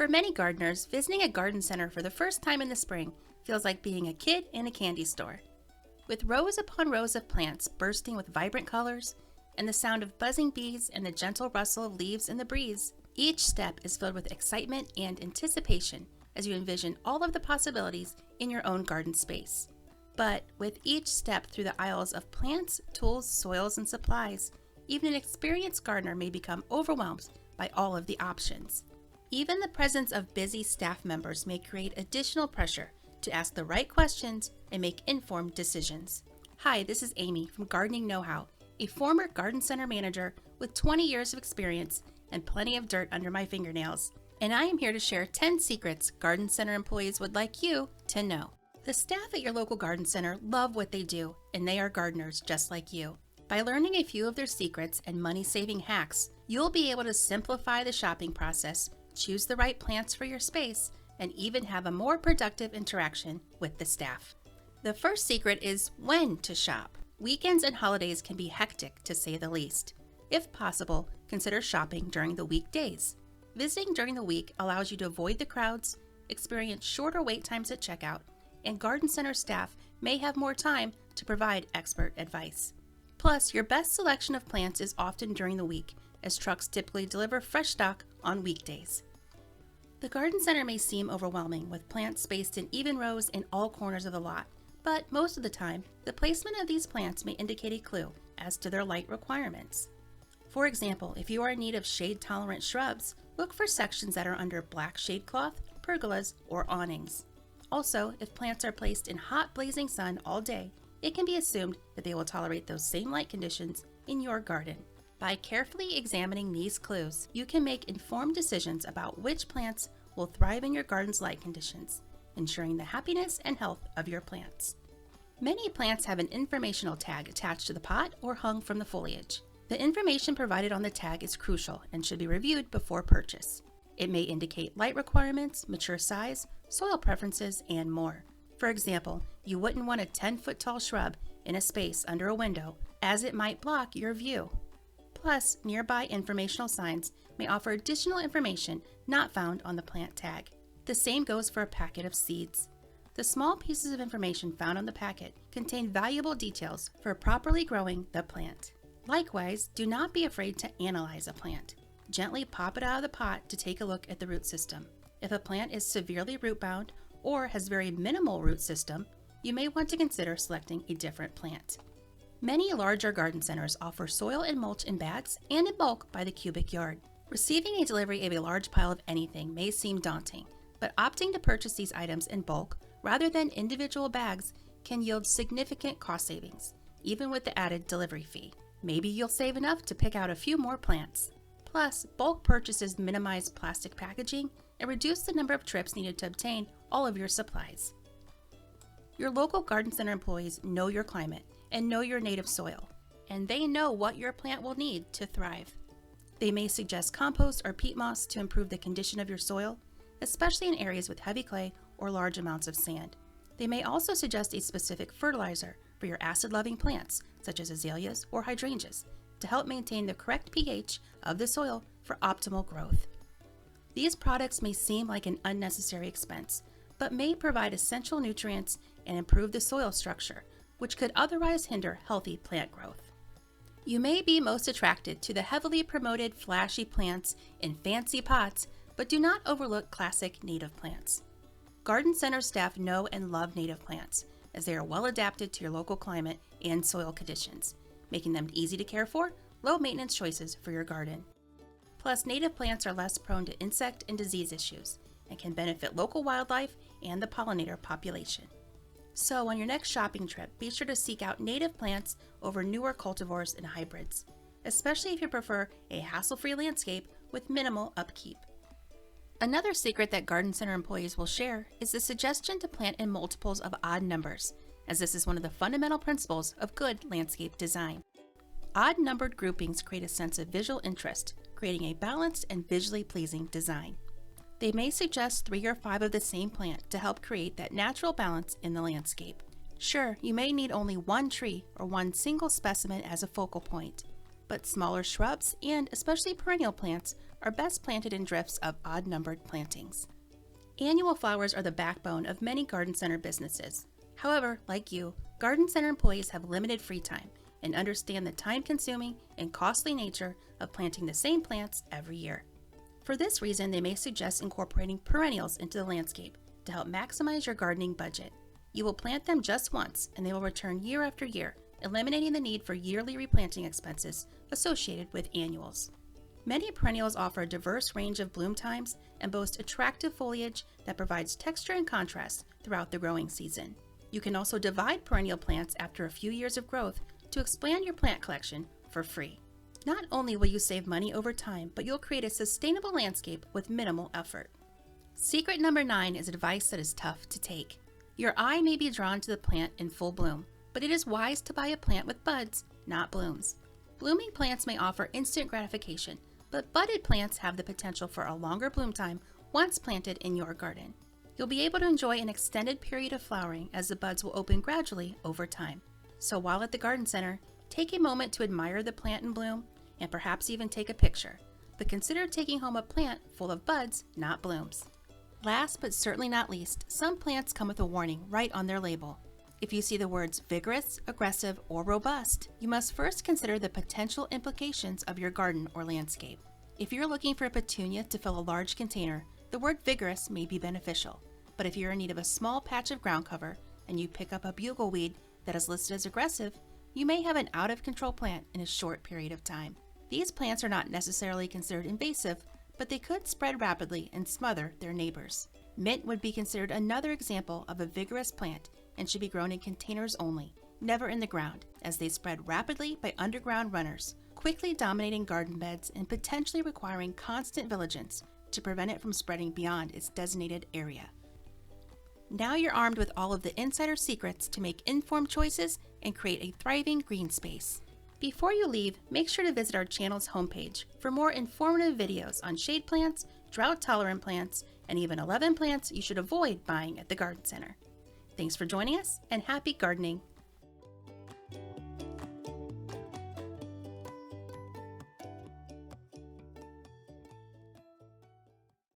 For many gardeners, visiting a garden center for the first time in the spring feels like being a kid in a candy store. With rows upon rows of plants bursting with vibrant colors, and the sound of buzzing bees and the gentle rustle of leaves in the breeze, each step is filled with excitement and anticipation as you envision all of the possibilities in your own garden space. But with each step through the aisles of plants, tools, soils, and supplies, even an experienced gardener may become overwhelmed by all of the options. Even the presence of busy staff members may create additional pressure to ask the right questions and make informed decisions. Hi, this is Amy from Gardening Know-How, a former garden center manager with 20 years of experience and plenty of dirt under my fingernails. And I am here to share 10 secrets garden center employees would like you to know. The staff at your local garden center love what they do, and they are gardeners just like you. By learning a few of their secrets and money-saving hacks, you'll be able to simplify the shopping process, choose the right plants for your space, and even have a more productive interaction with the staff. The first secret is when to shop. Weekends and holidays can be hectic, to say the least. If possible, consider shopping during the weekdays. Visiting during the week allows you to avoid the crowds, experience shorter wait times at checkout, and garden center staff may have more time to provide expert advice. Plus, your best selection of plants is often during the week, as trucks typically deliver fresh stock on weekdays. The garden center may seem overwhelming with plants spaced in even rows in all corners of the lot, but most of the time, the placement of these plants may indicate a clue as to their light requirements. For example, if you are in need of shade-tolerant shrubs, look for sections that are under black shade cloth, pergolas, or awnings. Also, if plants are placed in hot blazing sun all day, it can be assumed that they will tolerate those same light conditions in your garden. By carefully examining these clues, you can make informed decisions about which plants will thrive in your garden's light conditions, ensuring the happiness and health of your plants. Many plants have an informational tag attached to the pot or hung from the foliage. The information provided on the tag is crucial and should be reviewed before purchase. It may indicate light requirements, mature size, soil preferences, and more. For example, you wouldn't want a 10-foot tall shrub in a space under a window, as it might block your view. Plus, nearby informational signs may offer additional information not found on the plant tag. The same goes for a packet of seeds. The small pieces of information found on the packet contain valuable details for properly growing the plant. Likewise, do not be afraid to analyze a plant. Gently pop it out of the pot to take a look at the root system. If a plant is severely root-bound or has very minimal root system, you may want to consider selecting a different plant. Many larger garden centers offer soil and mulch in bags and in bulk by the cubic yard. Receiving a delivery of a large pile of anything may seem daunting, but opting to purchase these items in bulk rather than individual bags can yield significant cost savings, even with the added delivery fee. Maybe you'll save enough to pick out a few more plants. Plus, bulk purchases minimize plastic packaging and reduce the number of trips needed to obtain all of your supplies. Your local garden center employees know your climate and know your native soil, and they know what your plant will need to thrive. They may suggest compost or peat moss to improve the condition of your soil, especially in areas with heavy clay or large amounts of sand. They may also suggest a specific fertilizer for your acid-loving plants, such as azaleas or hydrangeas, to help maintain the correct pH of the soil for optimal growth. These products may seem like an unnecessary expense, but may provide essential nutrients and improve the soil structure, which could otherwise hinder healthy plant growth. You may be most attracted to the heavily promoted flashy plants in fancy pots, but do not overlook classic native plants. Garden center staff know and love native plants, as they are well adapted to your local climate and soil conditions, making them easy to care for, low-maintenance choices for your garden. Plus, native plants are less prone to insect and disease issues and can benefit local wildlife and the pollinator population. So on your next shopping trip, be sure to seek out native plants over newer cultivars and hybrids, especially if you prefer a hassle-free landscape with minimal upkeep. Another secret that garden center employees will share is the suggestion to plant in multiples of odd numbers, as this is one of the fundamental principles of good landscape design. Odd-numbered groupings create a sense of visual interest, creating a balanced and visually pleasing design. They may suggest 3 or 5 of the same plant to help create that natural balance in the landscape. Sure, you may need only one tree or one single specimen as a focal point, but smaller shrubs and especially perennial plants are best planted in drifts of odd-numbered plantings. Annual flowers are the backbone of many garden center businesses. However, like you, garden center employees have limited free time and understand the time-consuming and costly nature of planting the same plants every year. For this reason, they may suggest incorporating perennials into the landscape to help maximize your gardening budget. You will plant them just once and they will return year after year, eliminating the need for yearly replanting expenses associated with annuals. Many perennials offer a diverse range of bloom times and boast attractive foliage that provides texture and contrast throughout the growing season. You can also divide perennial plants after a few years of growth to expand your plant collection for free. Not only will you save money over time, but you'll create a sustainable landscape with minimal effort. Secret number 9 is advice that is tough to take. Your eye may be drawn to the plant in full bloom, but it is wise to buy a plant with buds, not blooms. Blooming plants may offer instant gratification, but budded plants have the potential for a longer bloom time once planted in your garden. You'll be able to enjoy an extended period of flowering as the buds will open gradually over time. So while at the garden center, take a moment to admire the plant in bloom and perhaps even take a picture, but consider taking home a plant full of buds, not blooms. Last but certainly not least, some plants come with a warning right on their label. If you see the words vigorous, aggressive, or robust, you must first consider the potential implications of your garden or landscape. If you're looking for a petunia to fill a large container, the word vigorous may be beneficial. But if you're in need of a small patch of ground cover and you pick up a bugleweed that is listed as aggressive, you may have an out-of-control plant in a short period of time. These plants are not necessarily considered invasive, but they could spread rapidly and smother their neighbors. Mint would be considered another example of a vigorous plant and should be grown in containers only, never in the ground, as they spread rapidly by underground runners, quickly dominating garden beds and potentially requiring constant vigilance to prevent it from spreading beyond its designated area. Now you're armed with all of the insider secrets to make informed choices and create a thriving green space. Before you leave, make sure to visit our channel's homepage for more informative videos on shade plants, drought-tolerant plants, and even 11 plants you should avoid buying at the garden center. Thanks for joining us, and happy gardening!